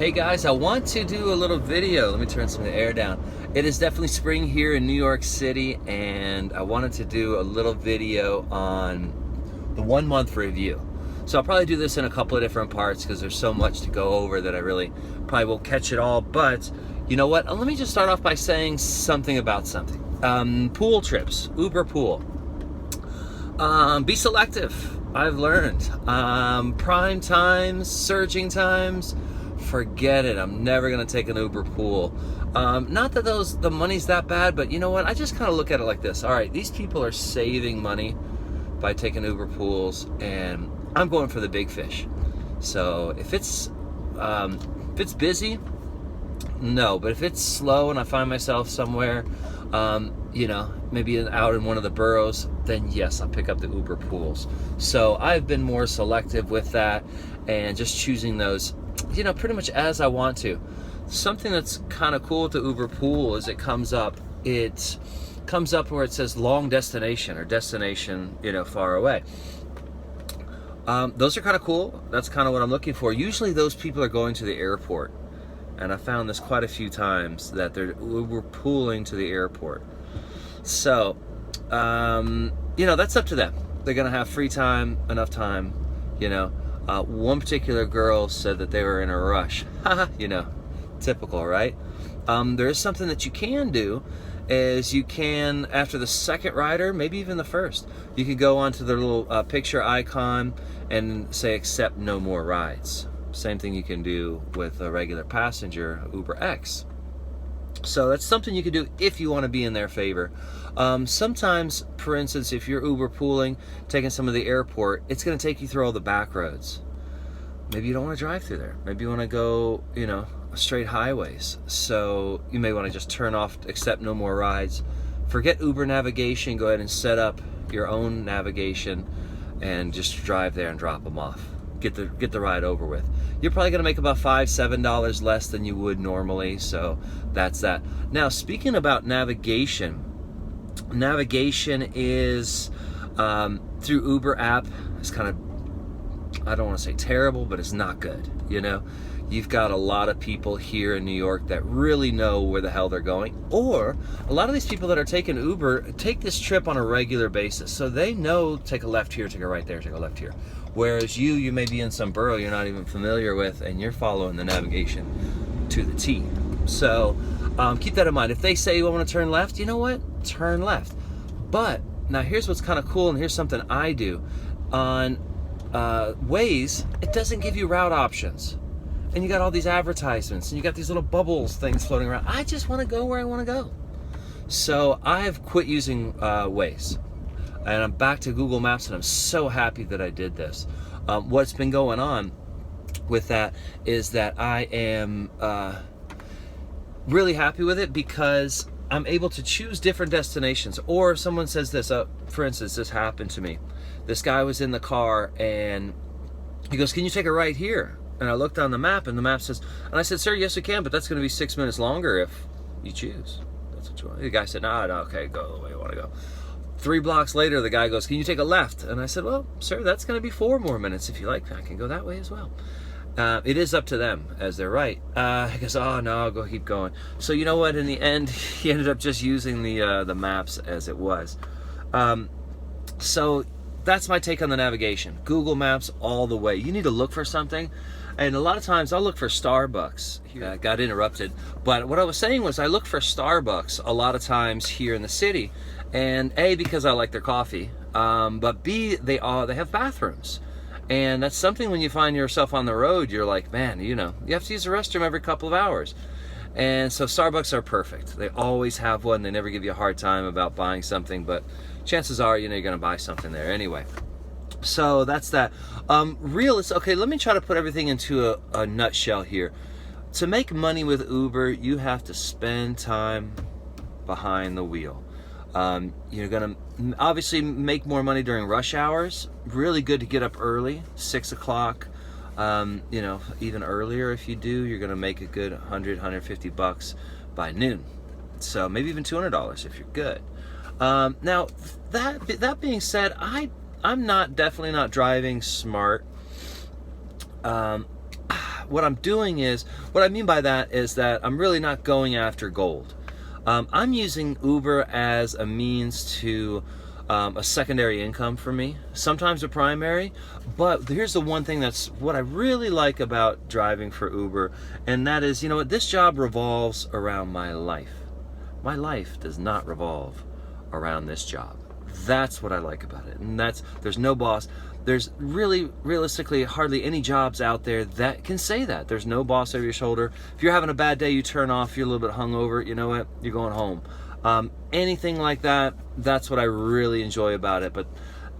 Hey guys, I want to do a little video. Let me turn some of the air down. It is definitely spring here in New York City, and I wanted to do a little video on the 1 month review. So I'll probably do this in a couple of different parts because there's so much to go over that I really probably won't catch it all. But you know what? Let me just start off by saying something about something. Pool trips, Uber pool. Be selective. I've learned. Prime times, surging times, forget it. I'm never gonna take an Uber pool. Not that the money's that bad, but you know what? I just kind of look at it like this. All right, these people are saving money by taking Uber pools, and I'm going for the big fish. So if it's busy, no. But if it's slow and I find myself somewhere, maybe out in one of the boroughs, then yes, I'll pick up the Uber pools. So I've been more selective with that and just choosing those, pretty much as I want to. Something that's kind of cool with the Uber pool is it comes up where it says long destination or destination, far away. Those are kind of cool. That's kind of what I'm looking for. Usually those people are going to the airport, and I found this quite a few times that they're Uber pooling to the airport. So, that's up to them. They're gonna have free time, enough time, One particular girl said that they were in a rush. Typical, right? There is something that you can do, is you can, after the second rider, maybe even the first, you can go onto the little picture icon and say accept no more rides. Same thing you can do with a regular passenger, Uber X. So that's something you can do if you want to be in their favor. Sometimes, for instance, if you're Uber pooling, taking some of the airport, it's going to take you through all the back roads. Maybe you don't want to drive through there. Maybe you want to go, straight highways. So you may want to just turn off accept no more rides. Forget Uber navigation. Go ahead and set up your own navigation and just drive there and drop them off. Get the ride over with. You're probably gonna make about $5-7 less than you would normally, so that's that. Now, speaking about navigation is through Uber app. It's kind of, I don't want to say terrible, but it's not good. You've got a lot of people here in New York that really know where the hell they're going, or a lot of these people that are taking Uber take this trip on a regular basis, so they know take a left here, take a right there, take a left here. Whereas you may be in some borough you're not even familiar with, and you're following the navigation to the T. So keep that in mind. If they say you want to turn left, you know what? Turn left. But now here's what's kind of cool, and here's something I do. On Waze, it doesn't give you route options. And you got all these advertisements, and you got these little bubbles things floating around. I just want to go where I want to go. So I've quit using Waze. And I'm back to Google Maps, and I'm so happy that I did this. What's been going on with that is that I am really happy with it because I'm able to choose different destinations. Or if someone says this, for instance, this happened to me. This guy was in the car, and he goes, "Can you take a right here?" And I looked on the map, and the map says, and I said, "Sir, yes we can, but that's going to be 6 minutes longer if you choose. That's what you want." The guy said, no, okay, go the way you want to go. 3 blocks later, the guy goes, "Can you take a left?" And I said, "Well, sir, that's going to be 4 more minutes. If you like, I can go that way as well." It is up to them as they're right. He goes, "Oh no, I'll keep going." So you know what? In the end, he ended up just using the maps as it was. So that's my take on the navigation. Google Maps all the way. You need to look for something. And a lot of times I'll look for Starbucks. Got interrupted. But what I was saying was I look for Starbucks a lot of times here in the city. And A, because I like their coffee. But B, they have bathrooms. And that's something when you find yourself on the road, you're like, man, you have to use the restroom every couple of hours. And so Starbucks are perfect. They always have one. They never give you a hard time about buying something. But chances are, you're going to buy something there anyway. So that's that. Okay, let me try to put everything into a nutshell here. To make money with Uber, you have to spend time behind the wheel. You're gonna obviously make more money during rush hours. Really good to get up early, 6 o'clock. Even earlier if you do, you're gonna make a good $100-150 by noon. So maybe even $200 if you're good. Now that being said, I'm definitely not driving smart. what I'm doing is, what I mean by that is that I'm really not going after gold. I'm using Uber as a means to a secondary income for me, sometimes a primary. But here's the one thing that's what I really like about driving for Uber, and that is, you know what, this job revolves around my life. My life does not revolve around this job. That's what I like about it. And there's no boss. There's really, realistically, hardly any jobs out there that can say that. There's no boss over your shoulder. If you're having a bad day, you turn off, you're a little bit hungover, you know what, you're going home. Anything like that, that's what I really enjoy about it. But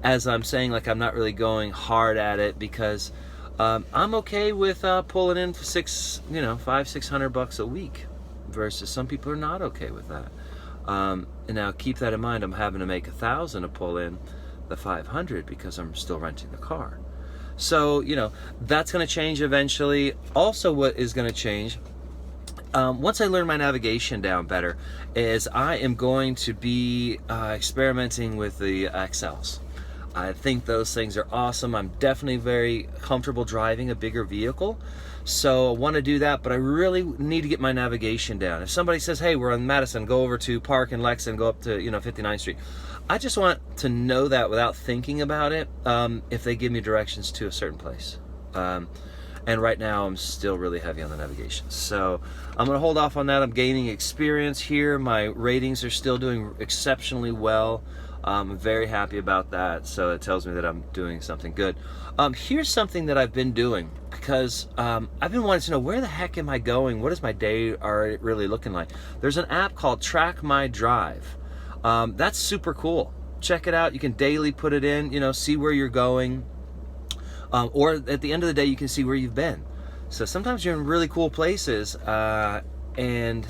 as I'm saying, like, I'm not really going hard at it because I'm okay with pulling in for $500-600 a week, versus some people are not okay with that. And now keep that in mind, I'm having to make $1,000 to pull in the 500 because I'm still renting the car. So, you know, that's going to change eventually. Also, what is going to change, once I learn my navigation down better, is I am going to be experimenting with the XLs. I think those things are awesome. I'm definitely very comfortable driving a bigger vehicle, so I want to do that, but I really need to get my navigation down. If somebody says, hey, we're on Madison, go over to Park and Lex and go up to 59th Street, I just want to know that without thinking about it, if they give me directions to a certain place. And right now I'm still really heavy on the navigation, so I'm going to hold off on that. I'm gaining experience here. My ratings are still doing exceptionally well. I'm very happy about that, so it tells me that I'm doing something good. Here's something that I've been doing, because I've been wanting to know, where the heck am I going? What is my day really looking like? There's an app called Track My Drive. That's super cool. Check it out. You can daily put it in, see where you're going. Or at the end of the day, you can see where you've been. So sometimes you're in really cool places, and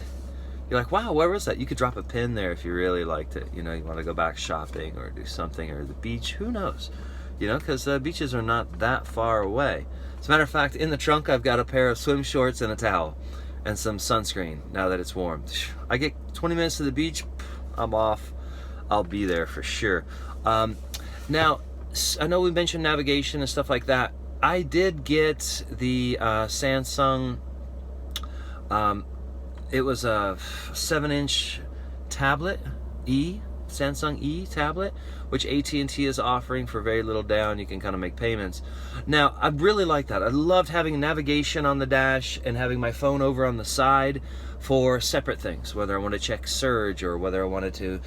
you're like, wow, where was that? You could drop a pin there if you really liked it. You want to go back shopping or do something, or the beach, who knows? Because beaches are not that far away. As a matter of fact, in the trunk, I've got a pair of swim shorts and a towel and some sunscreen now that it's warm. I get 20 minutes to the beach, I'm off. I'll be there for sure. Now, I know we mentioned navigation and stuff like that. I did get the Samsung, it was a 7-inch tablet, Samsung E tablet, which AT&T is offering for very little down. You can kind of make payments. Now, I really like that. I loved having navigation on the dash and having my phone over on the side for separate things, whether I want to check Surge or whether I wanted to,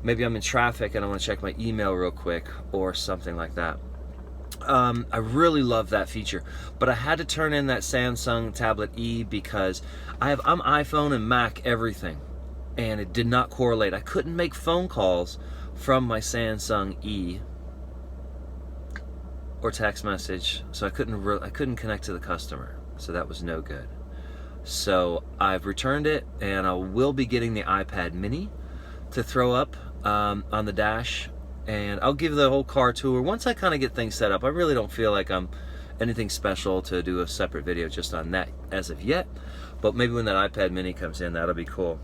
maybe I'm in traffic and I want to check my email real quick or something like that. I really love that feature, but I had to turn in that Samsung Tablet E because I'm iPhone and Mac everything, and it did not correlate. I couldn't make phone calls from my Samsung E or text message, so I couldn't connect to the customer, so that was no good. So I've returned it, and I will be getting the iPad mini to throw up on the dash, and I'll give the whole car tour once I kind of get things set up. I really don't feel like I'm anything special to do a separate video just on that as of yet, but maybe when that iPad mini comes in, that'll be cool.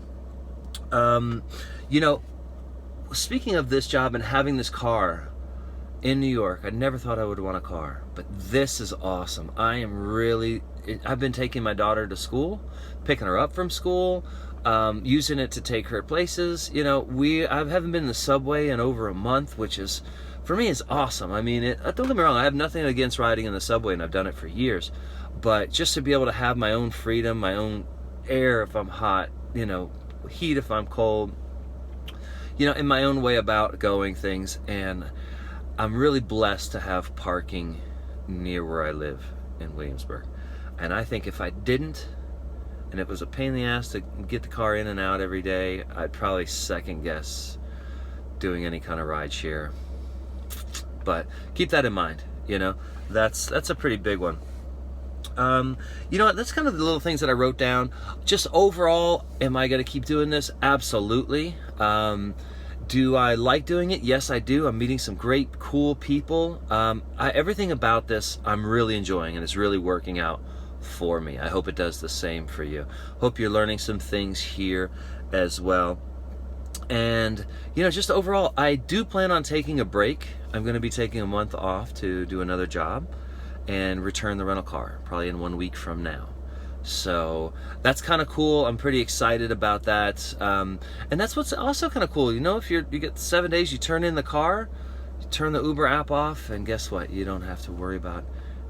Speaking of this job and having this car in New York, I never thought I would want a car, but this is awesome. I've been taking my daughter to school, picking her up from school, using it to take her places. I haven't been in the subway in over a month, which is, for me, is awesome. I mean, don't get me wrong, I have nothing against riding in the subway, and I've done it for years, but just to be able to have my own freedom, my own air if I'm hot, heat if I'm cold, in my own way about going things. And I'm really blessed to have parking near where I live in Williamsburg. And I think if I didn't, and it was a pain in the ass to get the car in and out every day, I'd probably second guess doing any kind of ride share. But keep that in mind, that's a pretty big one. That's kind of the little things that I wrote down. Just overall, am I going to keep doing this? Absolutely. Do I like doing it? Yes, I do. I'm meeting some great, cool people. Everything about this I'm really enjoying, and it's really working out for me. I hope it does the same for you. Hope you're learning some things here as well. And, just overall, I do plan on taking a break. I'm going to be taking a month off to do another job. and return the rental car probably in 1 week from now. So that's kind of cool. I'm pretty excited about that. And that's what's also kind of cool. You know, if you get 7 days, you turn in the car, you turn the Uber app off, and guess what? You don't have to worry about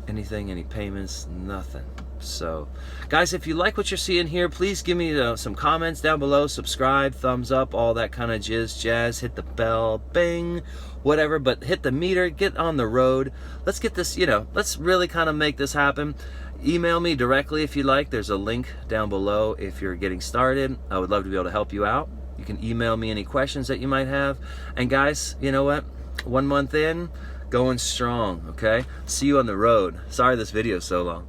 anything, any payments, nothing. So guys, if you like what you're seeing here, please give me some comments down below, subscribe, thumbs up, all that kind of jazz, hit the bell, bing, whatever, but hit the meter, get on the road. Let's get this, you know, let's really kind of make this happen. Email me directly if you like. There's a link down below if you're getting started. I would love to be able to help you out. You can email me any questions that you might have. And guys, you know what? 1 month in, going strong, okay? See you on the road. Sorry this video is so long.